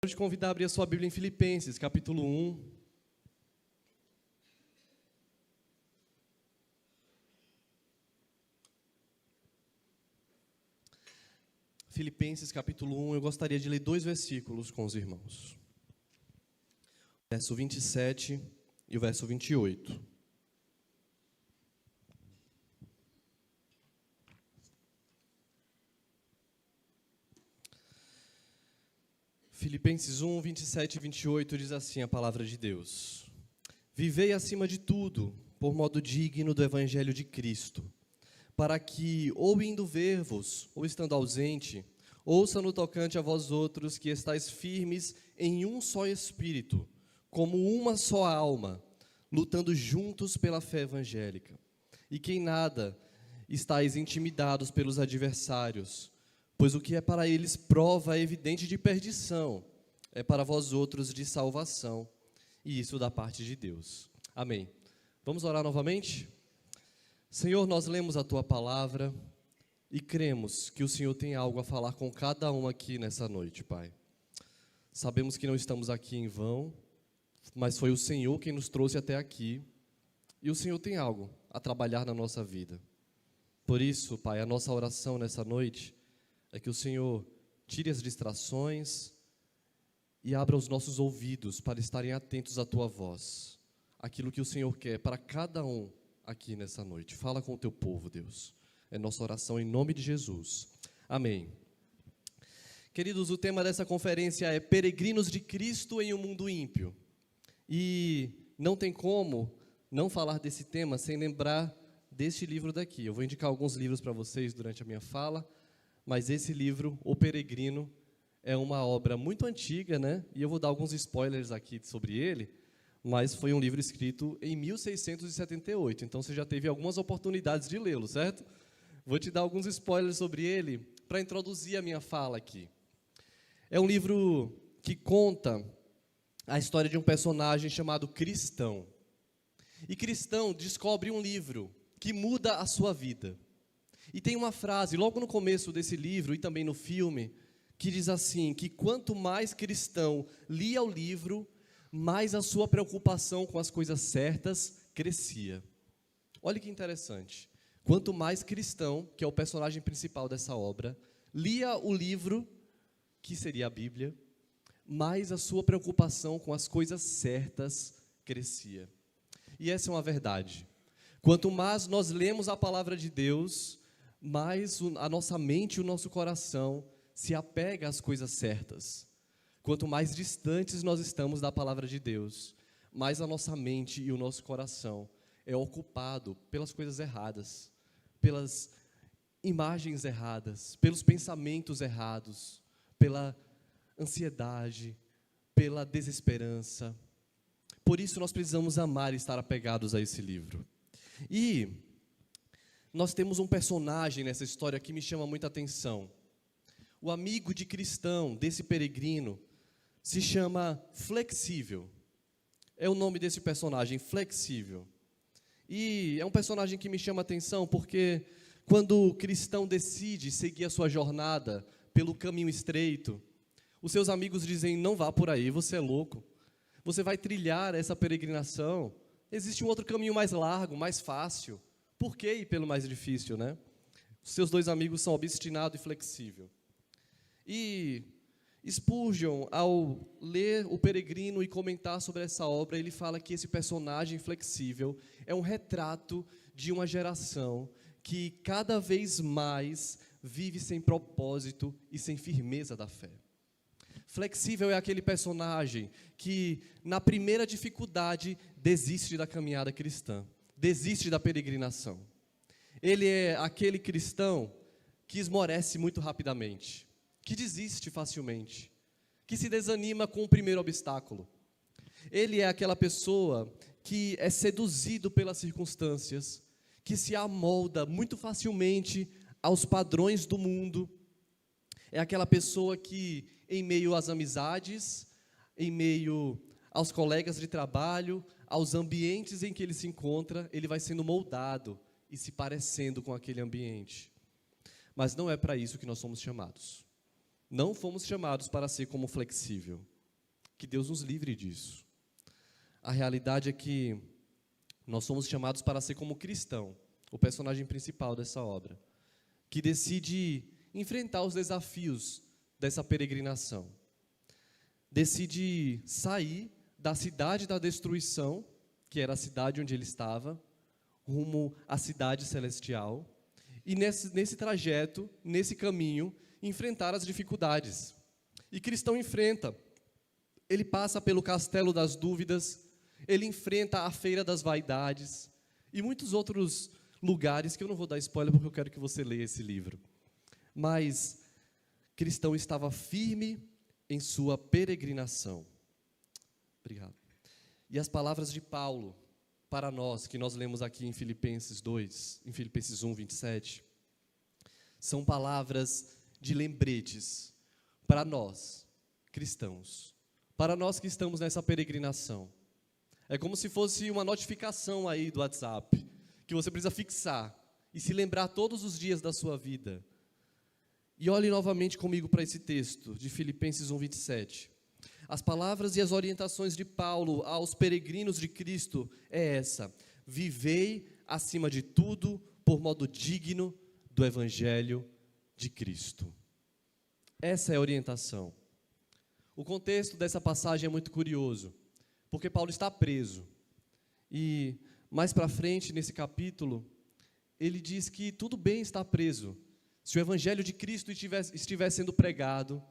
Quero te convidar a abrir a sua Bíblia em Filipenses, capítulo 1. Filipenses, capítulo 1, eu gostaria de ler 2 versículos com os irmãos. O verso 27 e o verso 28. Filipenses 1, 27 e 28 diz assim a palavra de Deus: Vivei acima de tudo, por modo digno do evangelho de Cristo, para que, ou indo ver-vos, ou estando ausente, ouça no tocante a vós outros que estáis firmes em um só espírito, como uma só alma, lutando juntos pela fé evangélica, e que em nada estáis intimidados pelos adversários, pois o que é para eles prova evidente de perdição, é para vós outros de salvação, e isso da parte de Deus. Amém. Vamos orar novamente? Senhor, nós lemos a Tua palavra e cremos que o Senhor tem algo a falar com cada um aqui nessa noite, Pai. Sabemos que não estamos aqui em vão, mas foi o Senhor quem nos trouxe até aqui, e o Senhor tem algo a trabalhar na nossa vida. Por isso, Pai, a nossa oração nessa noite é que o Senhor tire as distrações e abra os nossos ouvidos para estarem atentos à Tua voz, aquilo que o Senhor quer para cada um aqui nessa noite. Fala com o Teu povo, Deus. É nossa oração em nome de Jesus. Amém. Queridos, o tema dessa conferência é Peregrinos de Cristo em um Mundo Ímpio. E não tem como não falar desse tema sem lembrar deste livro daqui. Eu vou indicar alguns livros para vocês durante a minha fala, mas esse livro, O Peregrino, é uma obra muito antiga, né? E eu vou dar alguns spoilers aqui sobre ele, mas foi um livro escrito em 1678, então você já teve algumas oportunidades de lê-lo, certo? Vou te dar alguns spoilers sobre ele para introduzir a minha fala aqui. É um livro que conta a história de um personagem chamado Cristão. E Cristão descobre um livro que muda a sua vida. E tem uma frase, logo no começo desse livro e também no filme, que diz assim, que quanto mais Cristão lia o livro, mais a sua preocupação com as coisas certas crescia. Olha que interessante. Quanto mais Cristão, que é o personagem principal dessa obra, lia o livro, que seria a Bíblia, mais a sua preocupação com as coisas certas crescia. E essa é uma verdade. Quanto mais nós lemos a palavra de Deus, mais a nossa mente e o nosso coração se apega às coisas certas. Quanto mais distantes nós estamos da palavra de Deus, mais a nossa mente e o nosso coração é ocupado pelas coisas erradas, pelas imagens erradas, pelos pensamentos errados, pela ansiedade, pela desesperança. Por isso nós precisamos amar e estar apegados a esse livro. E nós temos um personagem nessa história que me chama muita atenção. O amigo de Cristão, desse peregrino, se chama Flexível. É o nome desse personagem, Flexível. E é um personagem que me chama a atenção porque quando o cristão decide seguir a sua jornada pelo caminho estreito, os seus amigos dizem, não vá por aí, você é louco. Você vai trilhar essa peregrinação. Existe um outro caminho mais largo, mais fácil. Por que ir pelo mais difícil, né? Os seus 2 amigos são Obstinado e Flexível. E Spurgeon, ao ler O Peregrino e comentar sobre essa obra, ele fala que esse personagem Flexível é um retrato de uma geração que cada vez mais vive sem propósito e sem firmeza da fé. Flexível é aquele personagem que, na primeira dificuldade, desiste da caminhada cristã, desiste da peregrinação. Ele é aquele cristão que esmorece muito rapidamente, que desiste facilmente, que se desanima com o primeiro obstáculo. Ele é aquela pessoa que é seduzido pelas circunstâncias, que se amolda muito facilmente aos padrões do mundo. É aquela pessoa que, em meio às amizades, em meio aos colegas de trabalho, aos ambientes em que ele se encontra, ele vai sendo moldado e se parecendo com aquele ambiente. Mas não é para isso que nós somos chamados. Não fomos chamados para ser como Flexível. Que Deus nos livre disso. A realidade é que nós somos chamados para ser como cristão, o personagem principal dessa obra, que decide enfrentar os desafios dessa peregrinação. Decide sair da cidade da destruição, que era a cidade onde ele estava, rumo à cidade celestial, e nesse trajeto, nesse caminho, enfrentar as dificuldades. E cristão enfrenta. Ele passa pelo castelo das dúvidas, ele enfrenta a feira das vaidades e muitos outros lugares que eu não vou dar spoiler porque eu quero que você leia esse livro. Mas cristão estava firme em sua peregrinação. Obrigado. E as palavras de Paulo para nós, que nós lemos aqui em Filipenses 2, em Filipenses 1, 27, são palavras de lembretes para nós, cristãos, para nós que estamos nessa peregrinação. É como se fosse uma notificação aí do WhatsApp, que você precisa fixar e se lembrar todos os dias da sua vida. E olhe novamente comigo para esse texto de Filipenses 1, 27. As palavras e as orientações de Paulo aos peregrinos de Cristo é essa: vivei acima de tudo por modo digno do Evangelho de Cristo. Essa é a orientação. O contexto dessa passagem é muito curioso, porque Paulo está preso. E mais para frente, nesse capítulo, ele diz que tudo bem estar preso. Se o Evangelho de Cristo estiver sendo pregado,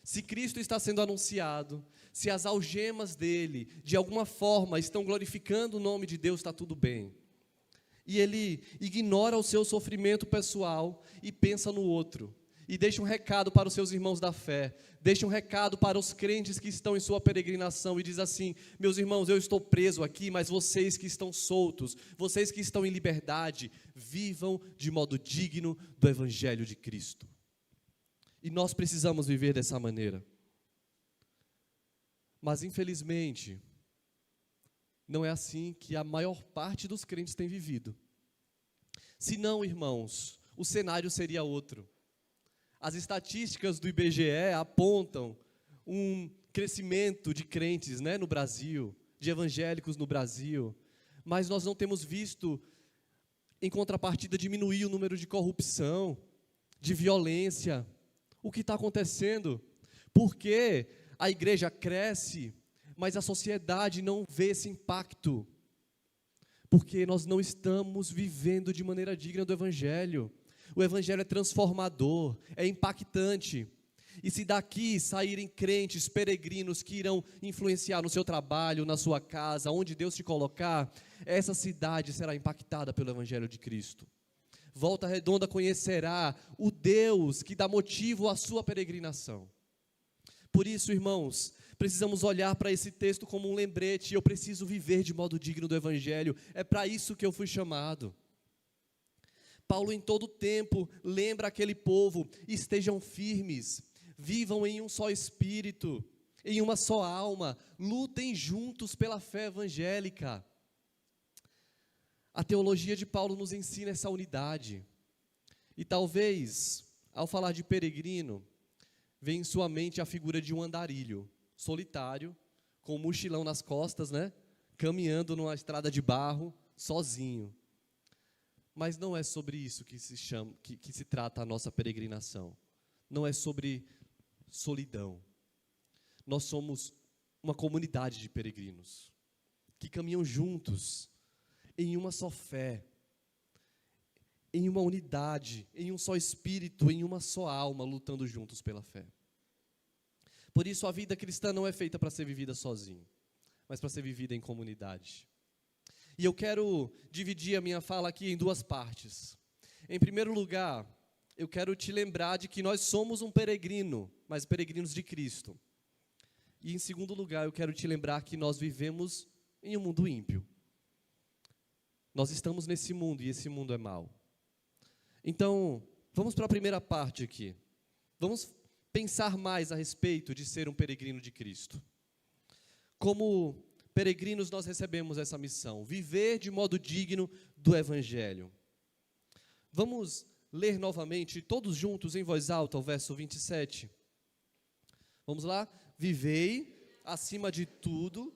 se Cristo está sendo anunciado, se as algemas dele, de alguma forma, estão glorificando o nome de Deus, está tudo bem. E ele ignora o seu sofrimento pessoal e pensa no outro. E deixa um recado para os seus irmãos da fé, deixa um recado para os crentes que estão em sua peregrinação e diz assim: meus irmãos, eu estou preso aqui, mas vocês que estão soltos, vocês que estão em liberdade, vivam de modo digno do Evangelho de Cristo. E nós precisamos viver dessa maneira. Mas infelizmente, não é assim que a maior parte dos crentes tem vivido. Se não, irmãos, o cenário seria outro. As estatísticas do IBGE apontam um crescimento de crentes, no Brasil, de evangélicos no Brasil, mas nós não temos visto, em contrapartida, diminuir o número de corrupção, de violência. O que está acontecendo? Porque a igreja cresce, mas a sociedade não vê esse impacto, porque nós não estamos vivendo de maneira digna do Evangelho. O Evangelho é transformador, é impactante. E se daqui saírem crentes, peregrinos que irão influenciar no seu trabalho, na sua casa, onde Deus te colocar, essa cidade será impactada pelo Evangelho de Cristo. Volta Redonda conhecerá o Deus que dá motivo à sua peregrinação. Por isso, irmãos, precisamos olhar para esse texto como um lembrete. Eu preciso viver de modo digno do Evangelho. É para isso que eu fui chamado. Paulo em todo tempo lembra aquele povo: estejam firmes, vivam em um só espírito, em uma só alma, lutem juntos pela fé evangélica. A teologia de Paulo nos ensina essa unidade. E talvez, ao falar de peregrino, venha em sua mente a figura de um andarilho, solitário, com um mochilão nas costas, caminhando numa estrada de barro, sozinho. Mas não é sobre isso que se trata a nossa peregrinação. Não é sobre solidão. Nós somos uma comunidade de peregrinos que caminham juntos em uma só fé, em uma unidade, em um só espírito, em uma só alma, lutando juntos pela fé. Por isso a vida cristã não é feita para ser vivida sozinho, mas para ser vivida em comunidade. E eu quero dividir a minha fala aqui em duas partes. Em primeiro lugar, eu quero te lembrar de que nós somos um peregrino, mas peregrinos de Cristo. E em segundo lugar, eu quero te lembrar que nós vivemos em um mundo ímpio. Nós estamos nesse mundo e esse mundo é mau. Então, vamos para a primeira parte aqui. Vamos pensar mais a respeito de ser um peregrino de Cristo. Como peregrinos, nós recebemos essa missão: viver de modo digno do Evangelho. Vamos ler novamente, todos juntos, em voz alta, o verso 27. Vamos lá? Vivei acima de tudo,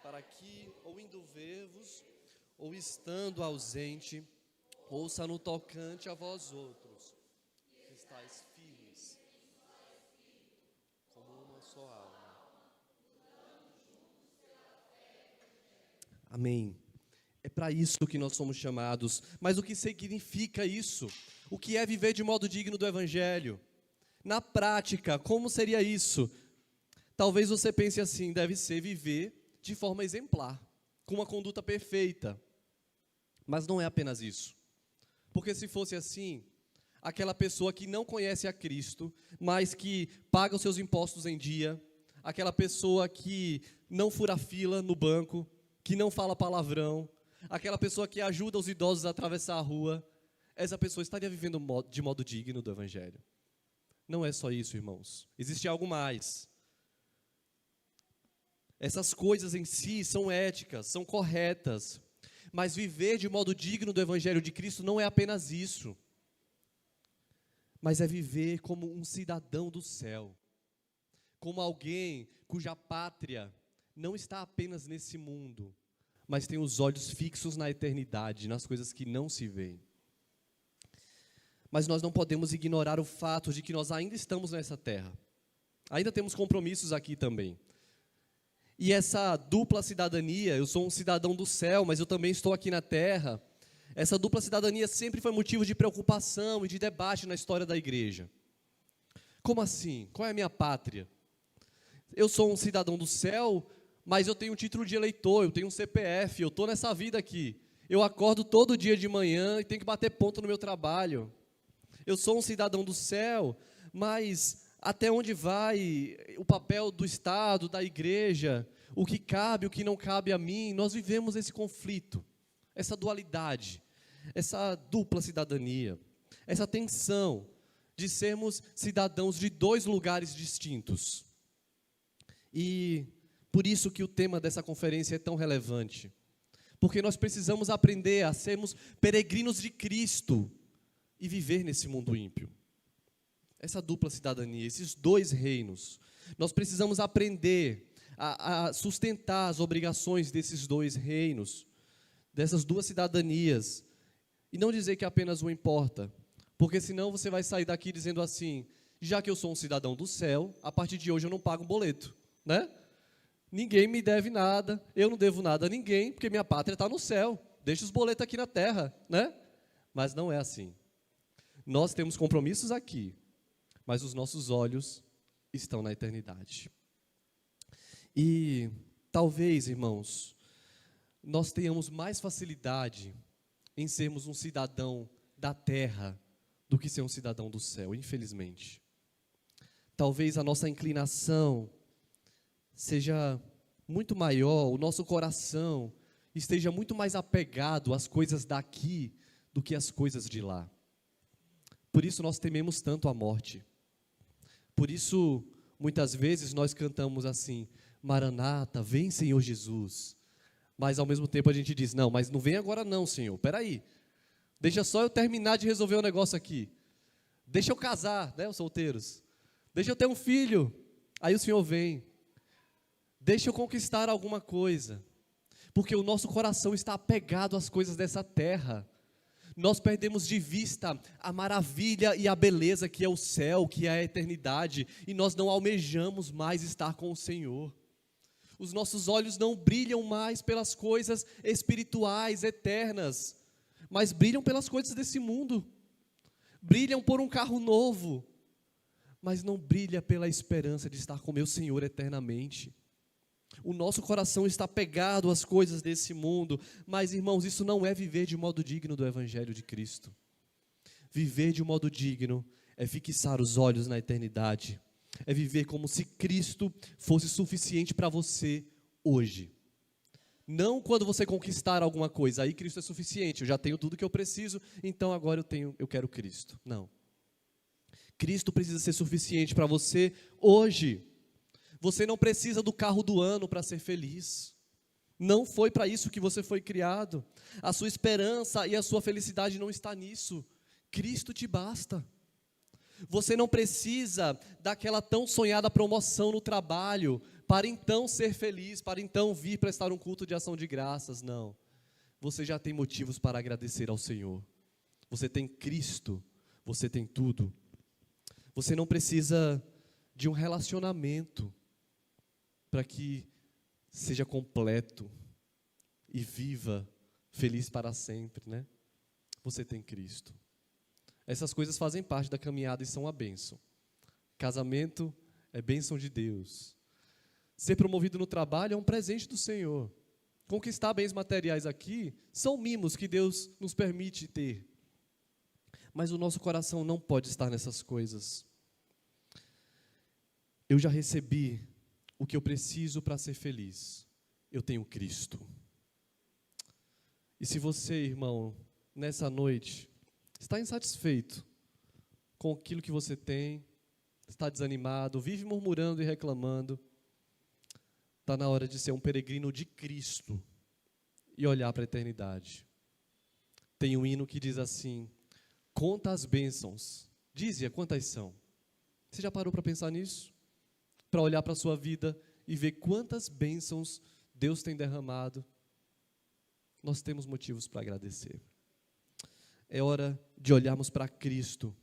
para que, ou indo ver-vos, ou estando ausente, ouça no tocante a vós outros, que estáis firmes, como uma só alma. Amém. É para isso que nós somos chamados. Mas o que significa isso? O que é viver de modo digno do Evangelho? Na prática, como seria isso? Talvez você pense assim, deve ser viver de forma exemplar, com uma conduta perfeita. Mas não é apenas isso. Porque se fosse assim, aquela pessoa que não conhece a Cristo, mas que paga os seus impostos em dia, aquela pessoa que não fura fila no banco, que não fala palavrão, aquela pessoa que ajuda os idosos a atravessar a rua, essa pessoa estaria vivendo de modo digno do Evangelho. Não é só isso, irmãos. Existe algo mais. Essas coisas em si são éticas, são corretas, mas viver de modo digno do Evangelho de Cristo não é apenas isso, mas é viver como um cidadão do céu, como alguém cuja pátria não está apenas nesse mundo, mas tem os olhos fixos na eternidade, nas coisas que não se veem. Mas nós não podemos ignorar o fato de que nós ainda estamos nessa terra. Ainda temos compromissos aqui também. E essa dupla cidadania, eu sou um cidadão do céu, mas eu também estou aqui na terra. Essa dupla cidadania sempre foi motivo de preocupação e de debate na história da igreja. Como assim? Qual é a minha pátria? Eu sou um cidadão do céu, mas eu tenho um título de eleitor, eu tenho um CPF, eu estou nessa vida aqui. Eu acordo todo dia de manhã e tenho que bater ponto no meu trabalho. Eu sou um cidadão do céu, mas até onde vai o papel do Estado, da igreja, o que cabe, o que não cabe a mim? Nós vivemos esse conflito, essa dualidade, essa dupla cidadania, essa tensão de sermos cidadãos de dois lugares distintos. E por isso que o tema dessa conferência é tão relevante, porque nós precisamos aprender a sermos peregrinos de Cristo e viver nesse mundo ímpio. Essa dupla cidadania, esses dois reinos, nós precisamos aprender a sustentar as obrigações desses dois reinos, dessas duas cidadanias, e não dizer que apenas uma importa, porque senão você vai sair daqui dizendo assim, já que eu sou um cidadão do céu, a partir de hoje eu não pago um boleto, né? Ninguém me deve nada, eu não devo nada a ninguém, porque minha pátria está no céu, deixa os boletos aqui na terra, né? Mas não é assim. Nós temos compromissos aqui, mas os nossos olhos estão na eternidade. E talvez, irmãos, nós tenhamos mais facilidade em sermos um cidadão da terra do que ser um cidadão do céu, infelizmente. Talvez a nossa inclinação seja muito maior, o nosso coração esteja muito mais apegado às coisas daqui do que às coisas de lá. Por isso nós tememos tanto a morte. Por isso, muitas vezes nós cantamos assim, Maranata, vem Senhor Jesus. Mas ao mesmo tempo a gente diz, não, mas não vem agora não, Senhor, peraí. Deixa só eu terminar de resolver o negócio aqui. Deixa eu casar, né, os solteiros. Deixa eu ter um filho. Aí o Senhor vem. Deixa eu conquistar alguma coisa. Porque o nosso coração está apegado às coisas dessa terra. Nós perdemos de vista a maravilha e a beleza que é o céu, que é a eternidade, e nós não almejamos mais estar com o Senhor. Os nossos olhos não brilham mais pelas coisas espirituais, eternas, mas brilham pelas coisas desse mundo. Brilham por um carro novo, mas não brilha pela esperança de estar com meu Senhor eternamente. O nosso coração está pegado às coisas desse mundo, mas, irmãos, isso não é viver de modo digno do Evangelho de Cristo. Viver de modo digno é fixar os olhos na eternidade, é viver como se Cristo fosse suficiente para você hoje. Não quando você conquistar alguma coisa, aí Cristo é suficiente, eu já tenho tudo que eu preciso, então agora eu quero Cristo. Não. Cristo precisa ser suficiente para você hoje. Você não precisa do carro do ano para ser feliz. Não foi para isso que você foi criado. A sua esperança e a sua felicidade não está nisso. Cristo te basta. Você não precisa daquela tão sonhada promoção no trabalho para então ser feliz, para então vir prestar um culto de ação de graças. Não. Você já tem motivos para agradecer ao Senhor. Você tem Cristo, você tem tudo. Você não precisa de um relacionamento para que seja completo e viva feliz para sempre, né? Você tem Cristo. Essas coisas fazem parte da caminhada e são a bênção. Casamento é bênção de Deus. Ser promovido no trabalho é um presente do Senhor. Conquistar bens materiais aqui são mimos que Deus nos permite ter. Mas o nosso coração não pode estar nessas coisas. Eu já recebi o que eu preciso para ser feliz. Eu tenho Cristo. E se você, irmão, nessa noite, está insatisfeito com aquilo que você tem, está desanimado, vive murmurando e reclamando, está na hora de ser um peregrino de Cristo e olhar para a eternidade. Tem um hino que diz assim: conta as bênçãos, dize-a quantas são. Você já parou para pensar nisso? Para olhar para a sua vida e ver quantas bênçãos Deus tem derramado? Nós temos motivos para agradecer. É hora de olharmos para Cristo.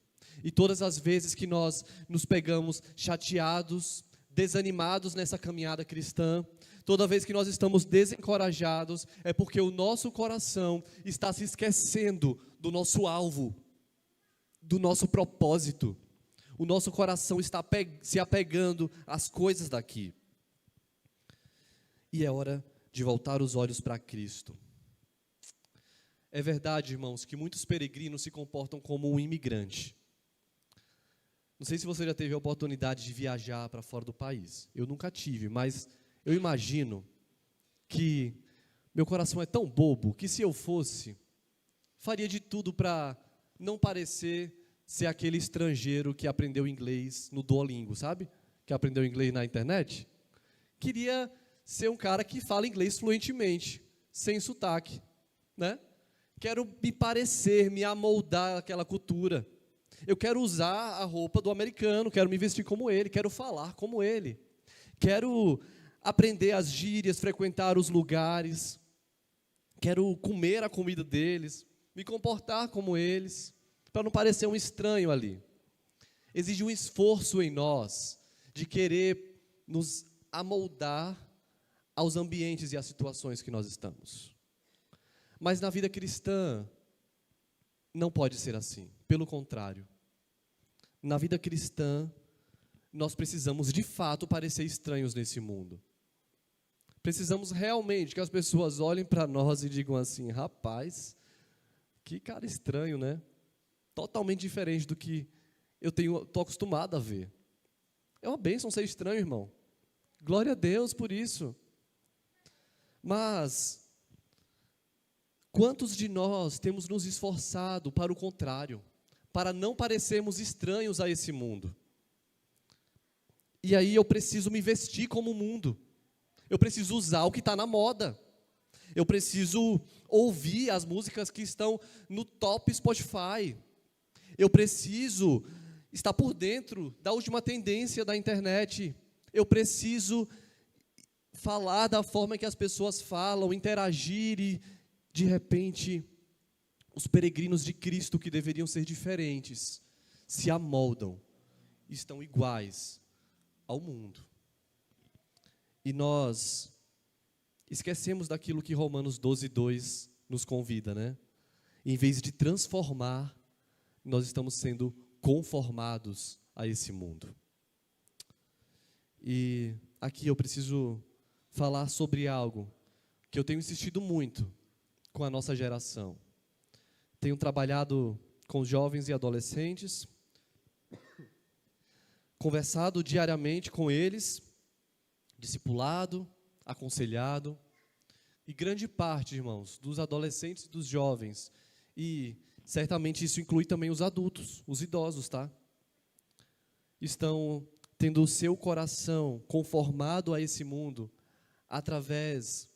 E todas as vezes que nós nos pegamos chateados, desanimados nessa caminhada cristã, toda vez que nós estamos desencorajados, é porque o nosso coração está se esquecendo do nosso alvo, do nosso propósito. O nosso coração está se apegando às coisas daqui. E é hora de voltar os olhos para Cristo. É verdade, irmãos, que muitos peregrinos se comportam como um imigrante. Não sei se você já teve a oportunidade de viajar para fora do país. Eu nunca tive, mas eu imagino que meu coração é tão bobo que se eu fosse, faria de tudo para não parecer ser aquele estrangeiro que aprendeu inglês no Duolingo, sabe? Que aprendeu inglês na internet. Queria ser um cara que fala inglês fluentemente, sem sotaque, né? Quero me parecer, me amoldar àquela cultura. Eu quero usar a roupa do americano, quero me vestir como ele, quero falar como ele. Quero aprender as gírias, frequentar os lugares. Quero comer a comida deles, me comportar como eles, para não parecer um estranho ali. Exige um esforço em nós de querer nos amoldar aos ambientes e às situações que nós estamos. Mas na vida cristã, não pode ser assim. Pelo contrário. Na vida cristã, nós precisamos de fato parecer estranhos nesse mundo. Precisamos realmente que as pessoas olhem para nós e digam assim: rapaz, que cara estranho, né? Totalmente diferente do que eu estou acostumado a ver. É uma bênção ser estranho, irmão. Glória a Deus por isso. Mas quantos de nós temos nos esforçado para o contrário, para não parecermos estranhos a esse mundo? E aí eu preciso me vestir como o mundo. Eu preciso usar o que está na moda. Eu preciso ouvir as músicas que estão no top Spotify. Eu preciso estar por dentro da última tendência da internet. Eu preciso falar da forma que as pessoas falam, interagir e, de repente, os peregrinos de Cristo que deveriam ser diferentes, se amoldam, estão iguais ao mundo. E nós esquecemos daquilo que Romanos 12:2 nos convida, né? Em vez de transformar, nós estamos sendo conformados a esse mundo. E aqui eu preciso falar sobre algo que eu tenho insistido muito com a nossa geração. Tenho trabalhado com jovens e adolescentes, conversado diariamente com eles, discipulado, aconselhado, e grande parte, irmãos, dos adolescentes e dos jovens, e certamente isso inclui também os adultos, os idosos, tá? Estão tendo o seu coração conformado a esse mundo através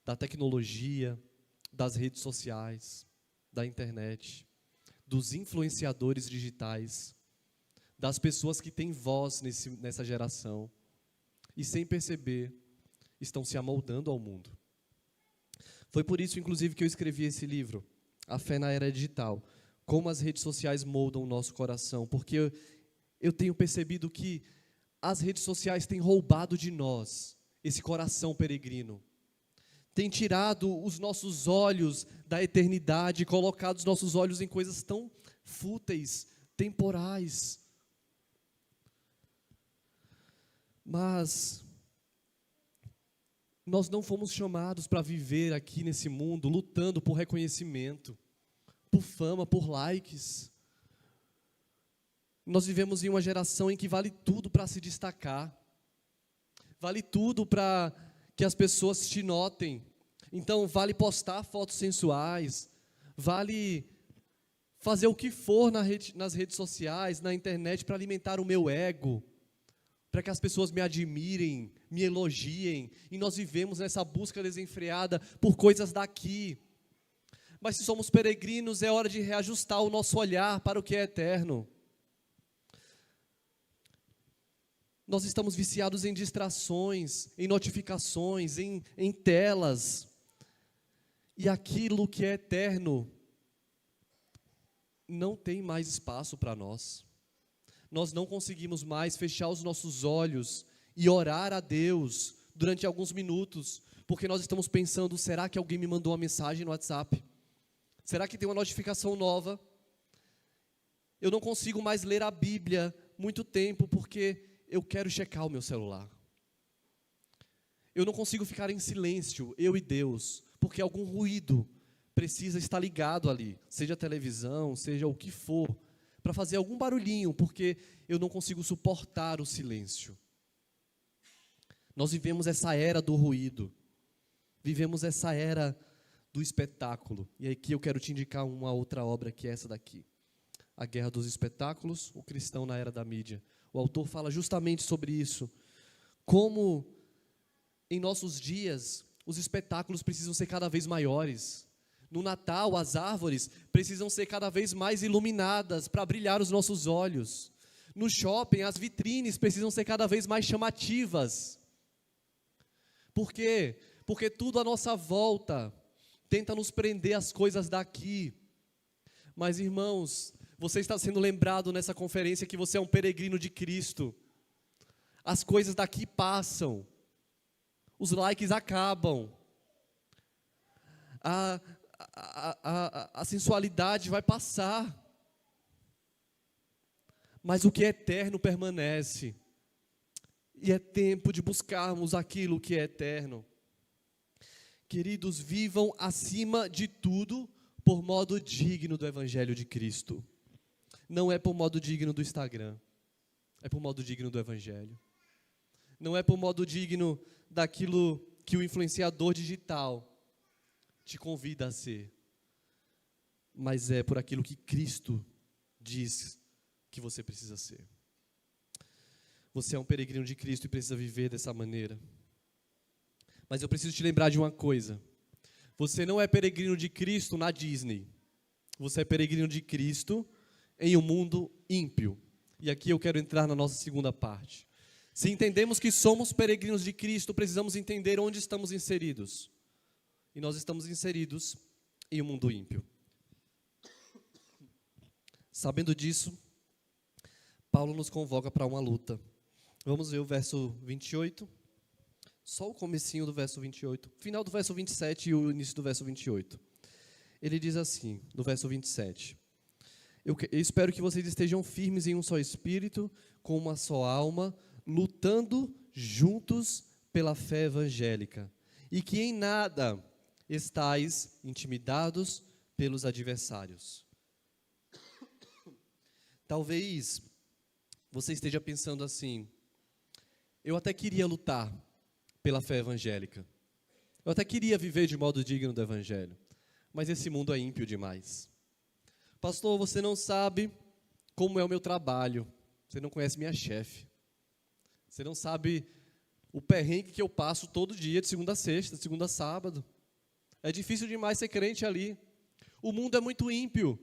da tecnologia, das redes sociais, da internet, dos influenciadores digitais. das pessoas que têm voz nessa geração e, sem perceber, estão se amoldando ao mundo. Foi por isso, inclusive, que eu escrevi esse livro, A Fé na Era Digital, como as redes sociais moldam o nosso coração, porque eu tenho percebido que as redes sociais têm roubado de nós esse coração peregrino, têm tirado os nossos olhos da eternidade, colocado os nossos olhos em coisas tão fúteis, temporais. Mas nós não fomos chamados para viver aqui nesse mundo lutando por reconhecimento, por fama, por likes. Nós vivemos em uma geração em que vale tudo para se destacar, vale tudo para que as pessoas te notem. Então, vale postar fotos sensuais, vale fazer o que for nas redes sociais, na internet, para alimentar o meu ego, para que as pessoas me admirem, me elogiem, e nós vivemos nessa busca desenfreada por coisas daqui. Mas se somos peregrinos, é hora de reajustar o nosso olhar para o que é eterno. Nós estamos viciados em distrações, em notificações, em telas. E aquilo que é eterno não tem mais espaço para nós. Nós não conseguimos mais fechar os nossos olhos e orar a Deus durante alguns minutos, porque nós estamos pensando, será que alguém me mandou uma mensagem no WhatsApp? Será que tem uma notificação nova? Eu não consigo mais ler a Bíblia muito tempo, porque eu quero checar o meu celular. Eu não consigo ficar em silêncio, eu e Deus, porque algum ruído precisa estar ligado ali, seja a televisão, seja o que for, para fazer algum barulhinho, porque eu não consigo suportar o silêncio. Nós vivemos essa era do ruído, vivemos essa era do espetáculo. E aqui eu quero te indicar uma outra obra, que é essa daqui, A Guerra dos Espetáculos, o cristão na era da mídia. O autor fala justamente sobre isso, como em nossos dias os espetáculos precisam ser cada vez maiores. No Natal, as árvores precisam ser cada vez mais iluminadas para brilhar os nossos olhos. No shopping, as vitrines precisam ser cada vez mais chamativas. Por quê? Porque tudo à nossa volta tenta nos prender às coisas daqui. Mas, irmãos, você está sendo lembrado nessa conferência que você é um peregrino de Cristo. As coisas daqui passam. Os likes acabam. A sensualidade vai passar. Mas o que é eterno permanece. E é tempo de buscarmos aquilo que é eterno. Queridos, vivam acima de tudo por modo digno do Evangelho de Cristo. Não é por modo digno do Instagram, é por modo digno do Evangelho. Não é por modo digno daquilo que o influenciador digital te convida a ser, mas é por aquilo que Cristo diz que você precisa ser. Você é um peregrino de Cristo e precisa viver dessa maneira. Mas eu preciso te lembrar de uma coisa. Você não é peregrino de Cristo na Disney. Você é peregrino de Cristo em um mundo ímpio. E aqui eu quero entrar na nossa segunda parte. Se entendemos que somos peregrinos de Cristo, precisamos entender onde estamos inseridos. E nós estamos inseridos em um mundo ímpio. Sabendo disso, Paulo nos convoca para uma luta. Vamos ver o verso 28. Só o comecinho do verso 28. Final do verso 27 e o início do verso 28. Ele diz assim, no verso 27. Eu espero que vocês estejam firmes em um só espírito, com uma só alma, lutando juntos pela fé evangélica, e que em nada estais intimidados pelos adversários. Talvez você esteja pensando assim, eu até queria lutar pela fé evangélica, eu até queria viver de modo digno do Evangelho, mas esse mundo é ímpio demais. Pastor, você não sabe como é o meu trabalho, você não conhece minha chefe, você não sabe o perrengue que eu passo todo dia, de segunda a sexta, de segunda a sábado. É difícil demais ser crente ali. O mundo é muito ímpio.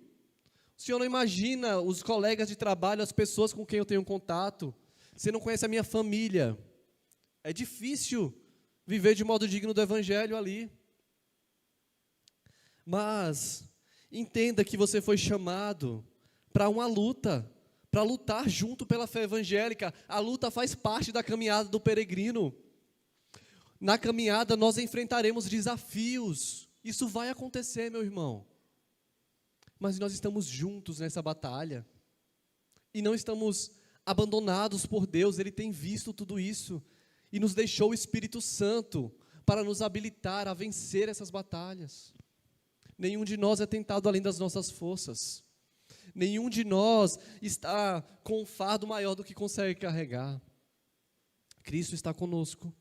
O senhor não imagina os colegas de trabalho, as pessoas com quem eu tenho contato. Você não conhece a minha família. É difícil viver de modo digno do Evangelho ali. Mas entenda que você foi chamado para uma luta, para lutar junto pela fé evangélica. A luta faz parte da caminhada do peregrino. Na caminhada nós enfrentaremos desafios. Isso vai acontecer, meu irmão. Mas nós estamos juntos nessa batalha. E não estamos abandonados por Deus. Ele tem visto tudo isso. E nos deixou o Espírito Santo para nos habilitar a vencer essas batalhas. Nenhum de nós é tentado além das nossas forças. Nenhum de nós está com um fardo maior do que consegue carregar. Cristo está conosco.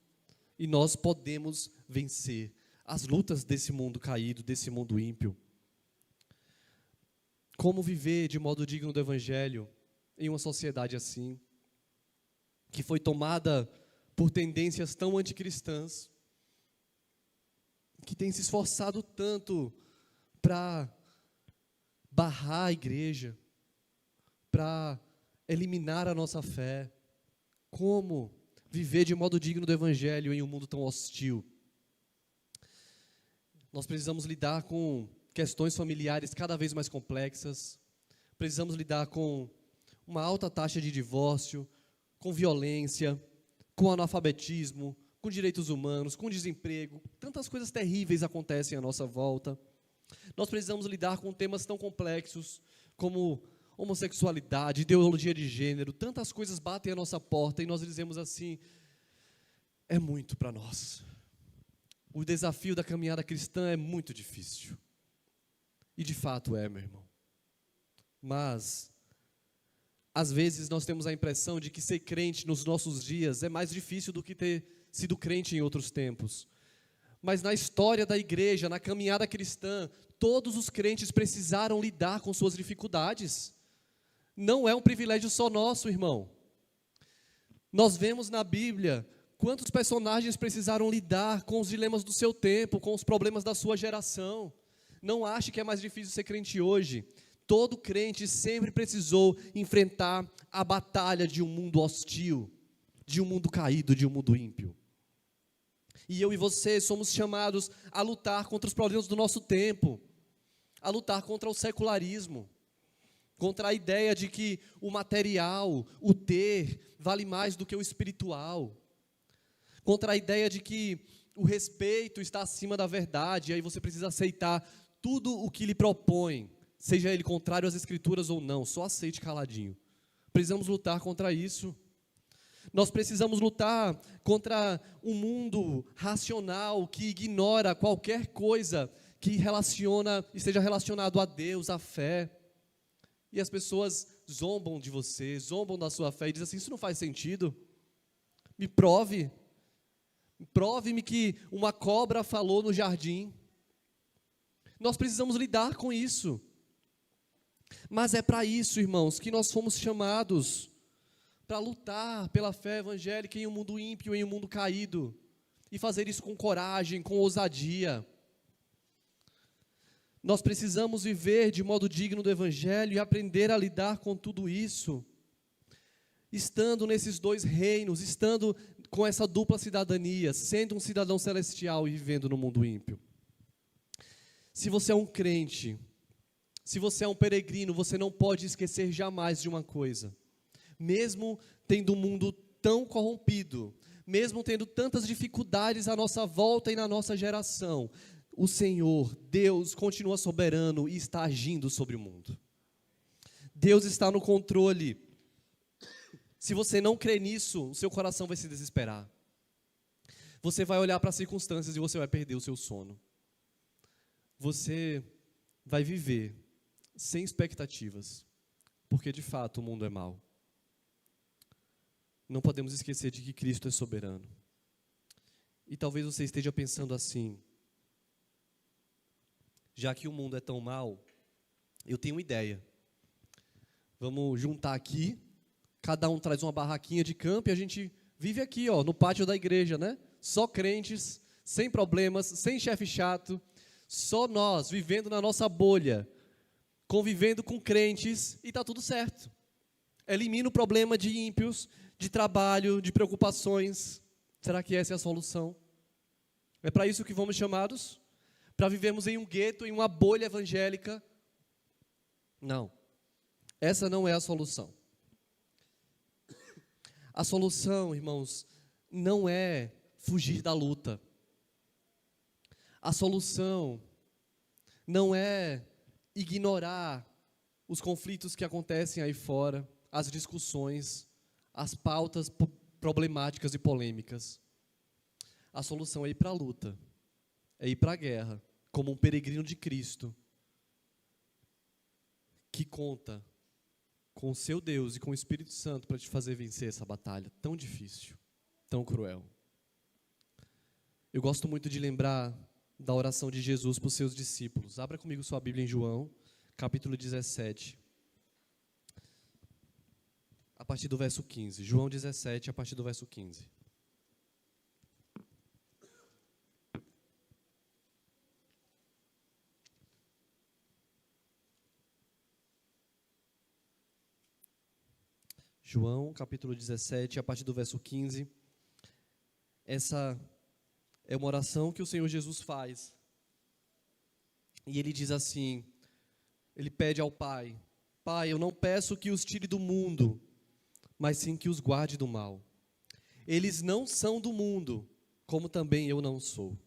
E nós podemos vencer as lutas desse mundo caído, desse mundo ímpio. Como viver de modo digno do Evangelho em uma sociedade assim, que foi tomada por tendências tão anticristãs, que tem se esforçado tanto para barrar a igreja, para eliminar a nossa fé? Como viver de modo digno do Evangelho em um mundo tão hostil? Nós precisamos lidar com questões familiares cada vez mais complexas, precisamos lidar com uma alta taxa de divórcio, com violência, com analfabetismo, com direitos humanos, com desemprego. Tantas coisas terríveis acontecem à nossa volta. Nós precisamos lidar com temas tão complexos como homossexualidade, ideologia de gênero. Tantas coisas batem à nossa porta e nós dizemos assim: é muito para nós. O desafio da caminhada cristã é muito difícil. E de fato é, meu irmão. Mas às vezes nós temos a impressão de que ser crente nos nossos dias é mais difícil do que ter sido crente em outros tempos. Mas na história da igreja, na caminhada cristã, todos os crentes precisaram lidar com suas dificuldades. Não é um privilégio só nosso, irmão. Nós vemos na Bíblia quantos personagens precisaram lidar com os dilemas do seu tempo, com os problemas da sua geração. Não ache que é mais difícil ser crente hoje. Todo crente sempre precisou enfrentar a batalha de um mundo hostil, de um mundo caído, de um mundo ímpio. E eu e você somos chamados a lutar contra os problemas do nosso tempo, a lutar contra o secularismo, contra a ideia de que o material, o ter, vale mais do que o espiritual, contra a ideia de que o respeito está acima da verdade, e aí você precisa aceitar tudo o que lhe propõe, seja ele contrário às Escrituras ou não, só aceite caladinho. Precisamos lutar contra isso. Nós precisamos lutar contra um mundo racional que ignora qualquer coisa que esteja relacionado a Deus, à fé. E as pessoas zombam de você, zombam da sua fé e dizem assim: isso não faz sentido. Me prove-me que uma cobra falou no jardim. Nós precisamos lidar com isso. Mas é para isso, irmãos, que nós fomos chamados, para lutar pela fé evangélica em um mundo ímpio, em um mundo caído, e fazer isso com coragem, com ousadia. Nós precisamos viver de modo digno do Evangelho e aprender a lidar com tudo isso, estando nesses dois reinos, estando com essa dupla cidadania, sendo um cidadão celestial e vivendo no mundo ímpio. Se você é um crente, se você é um peregrino, você não pode esquecer jamais de uma coisa: mesmo tendo um mundo tão corrompido, mesmo tendo tantas dificuldades à nossa volta e na nossa geração, o Senhor, Deus, continua soberano e está agindo sobre o mundo. Deus está no controle. Se você não crê nisso, o seu coração vai se desesperar. Você vai olhar para as circunstâncias e você vai perder o seu sono. Você vai viver sem expectativas, porque de fato o mundo é mau. Não podemos esquecer de que Cristo é soberano. E talvez você esteja pensando assim: já que o mundo é tão mau, eu tenho uma ideia. Vamos juntar aqui, cada um traz uma barraquinha de campo e a gente vive aqui, no pátio da igreja, né? Só crentes, sem problemas, sem chefe chato, só nós vivendo na nossa bolha, convivendo com crentes e está tudo certo. Elimina o problema de ímpios, de trabalho, de preocupações. Será que essa é a solução? É para isso que fomos chamados? Para vivermos em um gueto, em uma bolha evangélica? Não. Essa não é a solução. A solução, irmãos, não é fugir da luta. A solução não é ignorar os conflitos que acontecem aí fora, as discussões, as pautas problemáticas e polêmicas. A solução é ir para a luta, é ir para a guerra, como um peregrino de Cristo, que conta com o seu Deus e com o Espírito Santo para te fazer vencer essa batalha tão difícil, tão cruel. Eu gosto muito de lembrar da oração de Jesus para os seus discípulos. Abra comigo sua Bíblia em João, capítulo 17. A partir do verso 15. João 17, a partir do verso 15. João, capítulo 17, a partir do verso 15. Essa é uma oração que o Senhor Jesus faz. E ele diz assim, ele pede ao Pai: Pai, eu não peço que os tire do mundo, mas sim que os guarde do mal. Eles não são do mundo, como também eu não sou.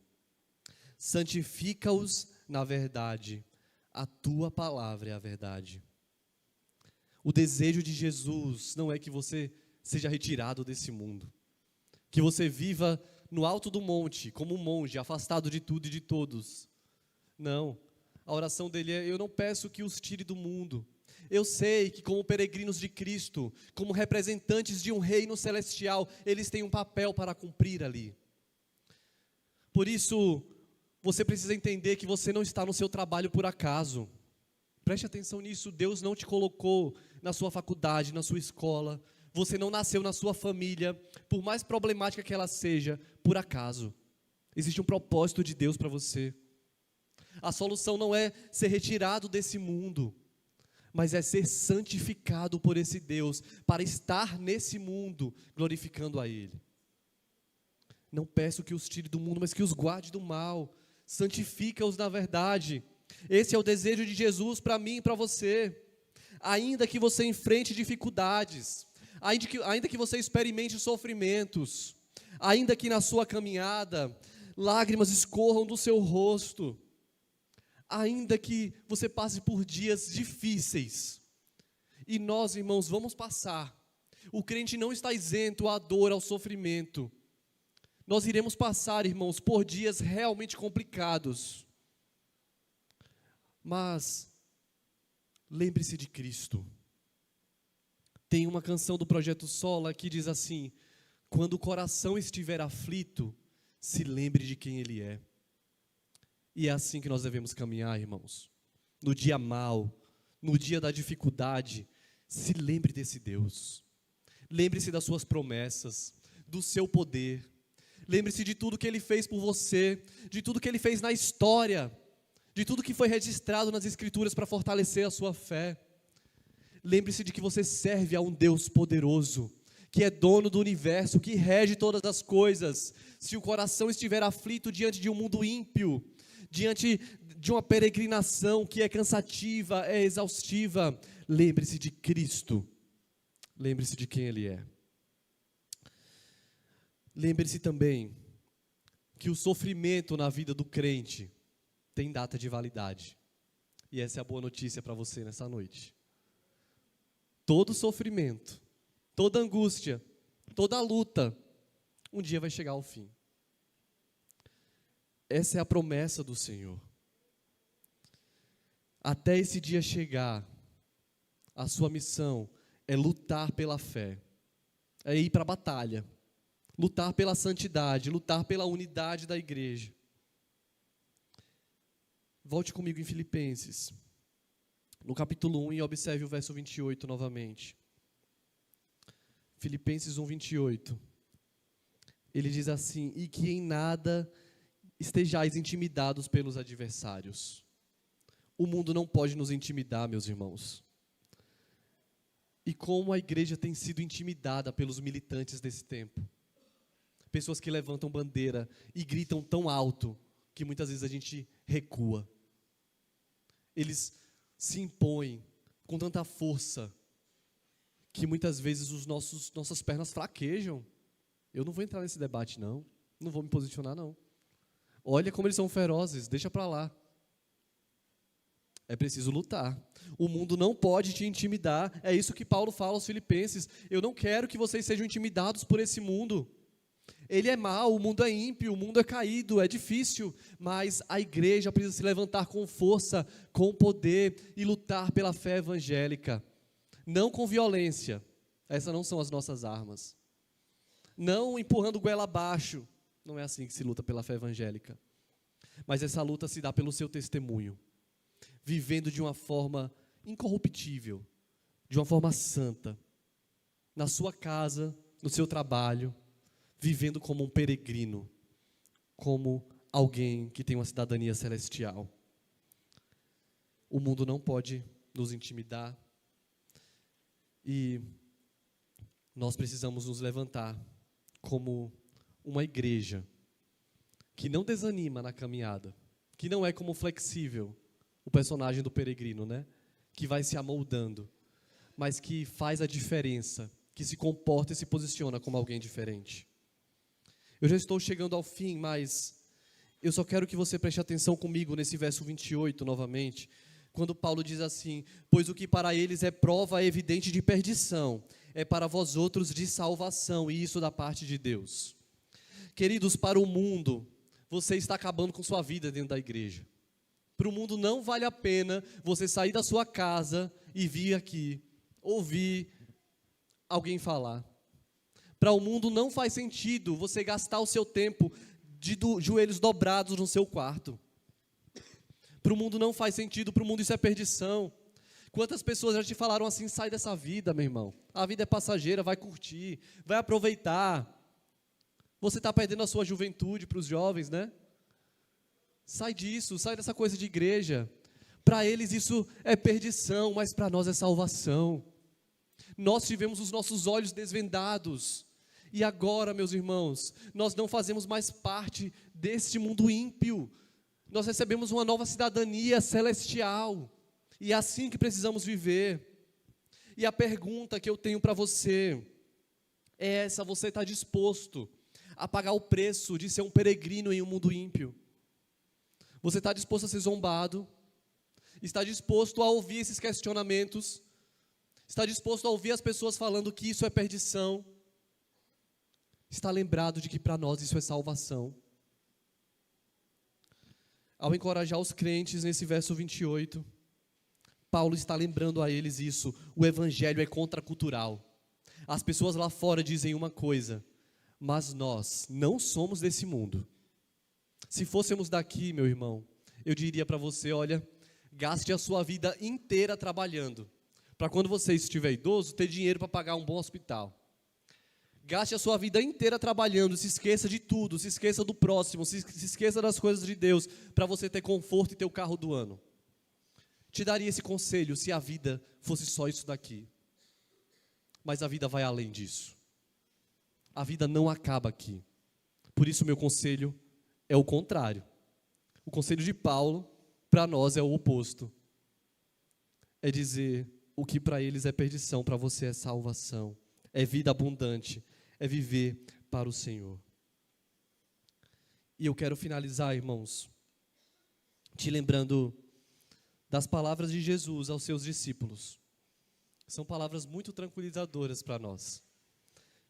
Santifica-os na verdade, a tua palavra é a verdade. O desejo de Jesus não é que você seja retirado desse mundo, que você viva no alto do monte, como um monge, afastado de tudo e de todos. Não, a oração dele é: eu não peço que os tire do mundo. Eu sei que como peregrinos de Cristo, como representantes de um reino celestial, eles têm um papel para cumprir ali. Por isso, você precisa entender que você não está no seu trabalho por acaso. Preste atenção nisso, Deus não te colocou na sua faculdade, na sua escola. Você não nasceu na sua família, por mais problemática que ela seja, por acaso. Existe um propósito de Deus para você. A solução não é ser retirado desse mundo, mas é ser santificado por esse Deus, para estar nesse mundo, glorificando a Ele. Não peço que os tire do mundo, mas que os guarde do mal. Santifica-os na verdade. Esse é o desejo de Jesus para mim e para você. Ainda que você enfrente dificuldades, ainda que você experimente sofrimentos, ainda que na sua caminhada lágrimas escorram do seu rosto, ainda que você passe por dias difíceis, e nós, irmãos, vamos passar. O crente não está isento à dor, ao sofrimento. Nós iremos passar, irmãos, por dias realmente complicados. Mas lembre-se de Cristo. Tem uma canção do Projeto Sola que diz assim: quando o coração estiver aflito, se lembre de quem Ele é. E é assim que nós devemos caminhar, irmãos. No dia mau, no dia da dificuldade, se lembre desse Deus. Lembre-se das suas promessas, do seu poder. Lembre-se de tudo que Ele fez por você, de tudo que Ele fez na história, de tudo que foi registrado nas Escrituras para fortalecer a sua fé. Lembre-se de que você serve a um Deus poderoso, que é dono do universo, que rege todas as coisas. Se o coração estiver aflito diante de um mundo ímpio, diante de uma peregrinação que é cansativa, é exaustiva, lembre-se de Cristo. Lembre-se de quem Ele é. Lembre-se também que o sofrimento na vida do crente tem data de validade. E essa é a boa notícia para você nessa noite. Todo sofrimento, toda angústia, toda luta, um dia vai chegar ao fim. Essa é a promessa do Senhor. Até esse dia chegar, a sua missão é lutar pela fé, é ir para a batalha, lutar pela santidade, lutar pela unidade da igreja. Volte comigo em Filipenses, no capítulo 1, e observe o verso 28 novamente. Filipenses 1, 28. Ele diz assim: e que em nada estejais intimidados pelos adversários. O mundo não pode nos intimidar, meus irmãos. E como a igreja tem sido intimidada pelos militantes desse tempo. Pessoas que levantam bandeira e gritam tão alto que muitas vezes a gente recua. Eles se impõem com tanta força que muitas vezes nossas pernas fraquejam. Eu não vou entrar nesse debate, não. Não vou me posicionar, não. Olha como eles são ferozes, deixa para lá. É preciso lutar. O mundo não pode te intimidar. É isso que Paulo fala aos Filipenses. Eu não quero que vocês sejam intimidados por esse mundo. Ele é mau, o mundo é ímpio, o mundo é caído, é difícil. Mas a igreja precisa se levantar com força, com poder e lutar pela fé evangélica. Não com violência. Essas não são as nossas armas. Não empurrando goela abaixo. Não é assim que se luta pela fé evangélica. Mas essa luta se dá pelo seu testemunho. Vivendo de uma forma incorruptível, de uma forma santa, na sua casa, no seu trabalho, vivendo como um peregrino, como alguém que tem uma cidadania celestial. O mundo não pode nos intimidar e nós precisamos nos levantar como uma igreja que não desanima na caminhada, que não é como flexível, o personagem do peregrino, né? Que vai se amoldando, mas que faz a diferença, que se comporta e se posiciona como alguém diferente. Eu já estou chegando ao fim, mas eu só quero que você preste atenção comigo nesse verso 28 novamente, quando Paulo diz assim: pois o que para eles é prova evidente de perdição, é para vós outros de salvação, e isso da parte de Deus. Queridos, para o mundo, você está acabando com sua vida dentro da igreja. Para o mundo não vale a pena você sair da sua casa e vir aqui, ouvir alguém falar. Para o mundo não faz sentido você gastar o seu tempo de joelhos dobrados no seu quarto. Para o mundo não faz sentido, para o mundo isso é perdição. Quantas pessoas já te falaram assim: sai dessa vida, meu irmão. A vida é passageira, vai curtir, vai aproveitar. Você está perdendo a sua juventude para os jovens, né? Sai disso, sai dessa coisa de igreja. Para eles isso é perdição, mas para nós é salvação. Nós tivemos os nossos olhos desvendados. E agora, meus irmãos, nós não fazemos mais parte deste mundo ímpio. Nós recebemos uma nova cidadania celestial. E é assim que precisamos viver. E a pergunta que eu tenho para você é essa: você está disposto a pagar o preço de ser um peregrino em um mundo ímpio? Você está disposto a ser zombado? Está disposto a ouvir esses questionamentos? Está disposto a ouvir as pessoas falando que isso é perdição? Está lembrado de que para nós isso é salvação? Ao encorajar os crentes nesse verso 28, Paulo está lembrando a eles isso: o evangelho é contracultural. As pessoas lá fora dizem uma coisa, mas nós não somos desse mundo. Se fôssemos daqui, meu irmão, eu diria para você: olha, gaste a sua vida inteira trabalhando, para quando você estiver idoso, ter dinheiro para pagar um bom hospital. Gaste a sua vida inteira trabalhando, se esqueça de tudo, se esqueça do próximo, se esqueça das coisas de Deus, para você ter conforto e ter o carro do ano. Te daria esse conselho se a vida fosse só isso daqui. Mas a vida vai além disso. A vida não acaba aqui. Por isso, meu conselho é o contrário. O conselho de Paulo, para nós, é o oposto. É dizer: o que para eles é perdição, para você é salvação. É vida abundante. É viver para o Senhor. E eu quero finalizar, irmãos, te lembrando das palavras de Jesus aos seus discípulos. São palavras muito tranquilizadoras para nós.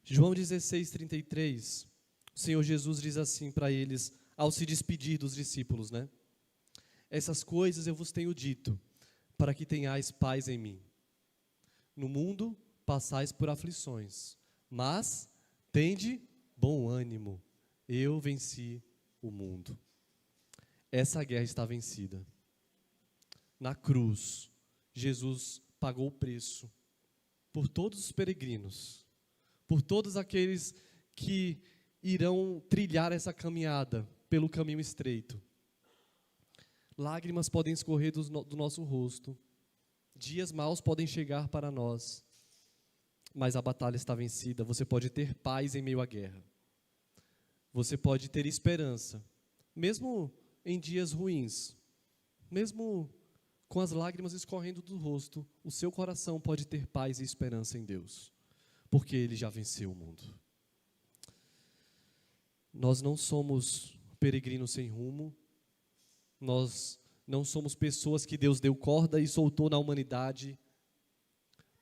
João 16:33, o Senhor Jesus diz assim para eles, ao se despedir dos discípulos, né? Essas coisas eu vos tenho dito, para que tenhais paz em mim. No mundo passais por aflições, mas tende bom ânimo, eu venci o mundo. Essa guerra está vencida. Na cruz, Jesus pagou o preço por todos os peregrinos, por todos aqueles que irão trilhar essa caminhada pelo caminho estreito. lágrimas podem escorrer do nosso rosto, dias maus podem chegar para nós, mas a batalha está vencida. Você pode ter paz em meio à guerra. Você pode ter esperança, mesmo em dias ruins, mesmo com as lágrimas escorrendo do rosto, o seu coração pode ter paz e esperança em Deus, porque Ele já venceu o mundo. Nós não somos peregrinos sem rumo, nós não somos pessoas que Deus deu corda e soltou na humanidade,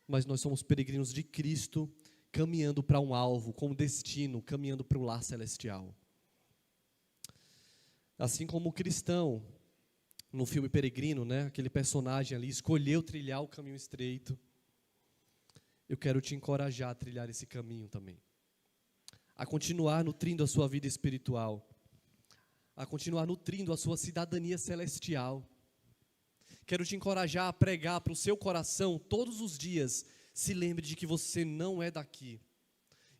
mas nós somos peregrinos de Cristo, caminhando para um alvo, com um destino, caminhando para o lar celestial. Assim como o cristão, no filme Peregrino, né, aquele personagem ali, escolheu trilhar o caminho estreito, eu quero te encorajar a trilhar esse caminho também. A continuar nutrindo a sua vida espiritual, a continuar nutrindo a sua cidadania celestial. Quero te encorajar a pregar para o seu coração todos os dias. Se lembre de que você não é daqui.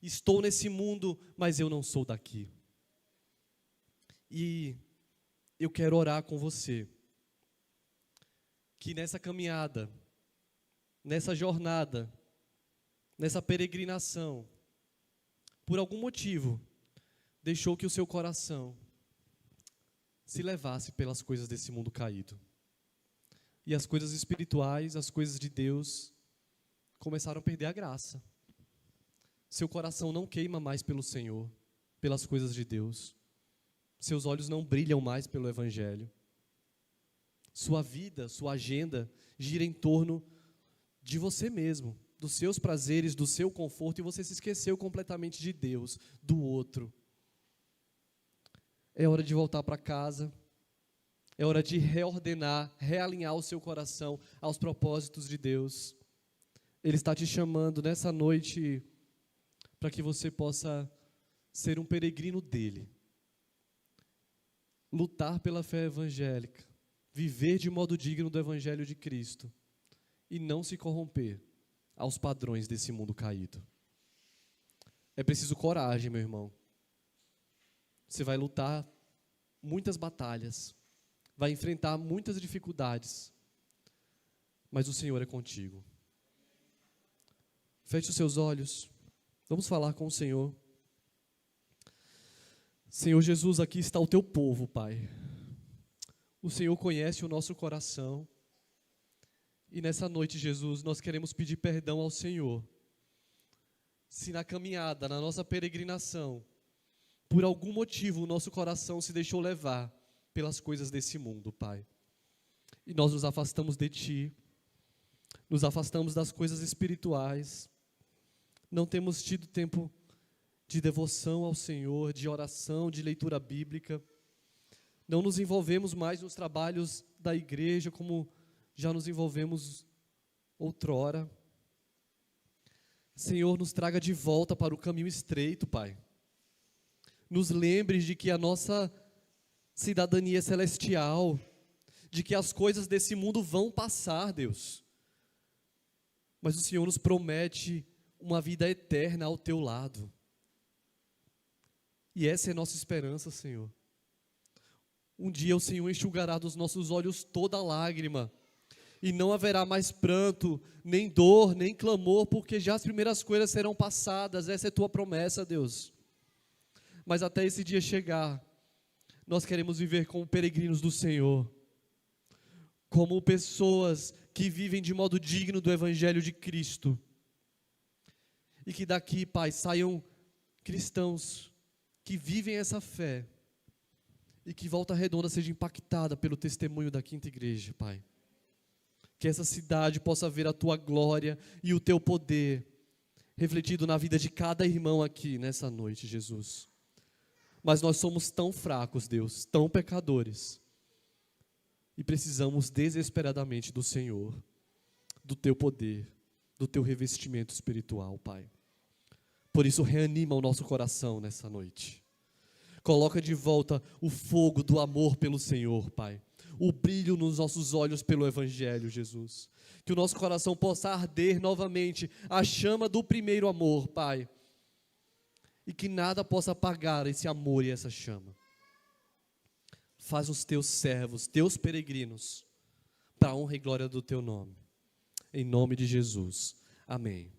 Estou nesse mundo, mas eu não sou daqui. E eu quero orar com você, que nessa caminhada, nessa jornada, nessa peregrinação, por algum motivo, deixou que o seu coração se levasse pelas coisas desse mundo caído. E as coisas espirituais, as coisas de Deus, começaram a perder a graça. Seu coração não queima mais pelo Senhor, pelas coisas de Deus. Seus olhos não brilham mais pelo Evangelho. Sua vida, sua agenda gira em torno de você mesmo, dos seus prazeres, do seu conforto, e você se esqueceu completamente de Deus, do outro. É hora de voltar para casa. É hora de reordenar, realinhar o seu coração aos propósitos de Deus. Ele está te chamando nessa noite para que você possa ser um peregrino dele. Lutar pela fé evangélica, viver de modo digno do Evangelho de Cristo e não se corromper aos padrões desse mundo caído. É preciso coragem, meu irmão. Você vai lutar muitas batalhas, vai enfrentar muitas dificuldades, mas o Senhor é contigo. Feche os seus olhos, vamos falar com o Senhor. Senhor Jesus, aqui está o teu povo, Pai. O Senhor conhece o nosso coração, e nessa noite, Jesus, nós queremos pedir perdão ao Senhor, se na caminhada, na nossa peregrinação, por algum motivo o nosso coração se deixou levar pelas coisas desse mundo, Pai. E nós nos afastamos de Ti, nos afastamos das coisas espirituais, não temos tido tempo de devoção ao Senhor, de oração, de leitura bíblica, não nos envolvemos mais nos trabalhos da igreja como já nos envolvemos outrora. Senhor, nos traga de volta para o caminho estreito, Pai. Nos lembre de que a nossa cidadania é celestial, de que as coisas desse mundo vão passar, Deus. Mas o Senhor nos promete uma vida eterna ao teu lado. E essa é a nossa esperança, Senhor. Um dia o Senhor enxugará dos nossos olhos toda lágrima, e não haverá mais pranto, nem dor, nem clamor, porque já as primeiras coisas serão passadas. Essa é a tua promessa, Deus. Mas até esse dia chegar, nós queremos viver como peregrinos do Senhor, como pessoas que vivem de modo digno do Evangelho de Cristo, e que daqui, Pai, saiam cristãos que vivem essa fé, e que Volta Redonda seja impactada pelo testemunho da Quinta Igreja, Pai. Que essa cidade possa ver a Tua glória e o Teu poder refletido na vida de cada irmão aqui nessa noite, Jesus. Mas nós somos tão fracos, Deus, tão pecadores, e precisamos desesperadamente do Senhor, do Teu poder, do Teu revestimento espiritual, Pai. Por isso, reanima o nosso coração nessa noite. Coloca de volta o fogo do amor pelo Senhor, Pai. O brilho nos nossos olhos pelo Evangelho, Jesus. Que o nosso coração possa arder novamente a chama do primeiro amor, Pai. E que nada possa apagar esse amor e essa chama. faz os teus servos, teus peregrinos, para a honra e glória do teu nome. Em nome de Jesus. Amém.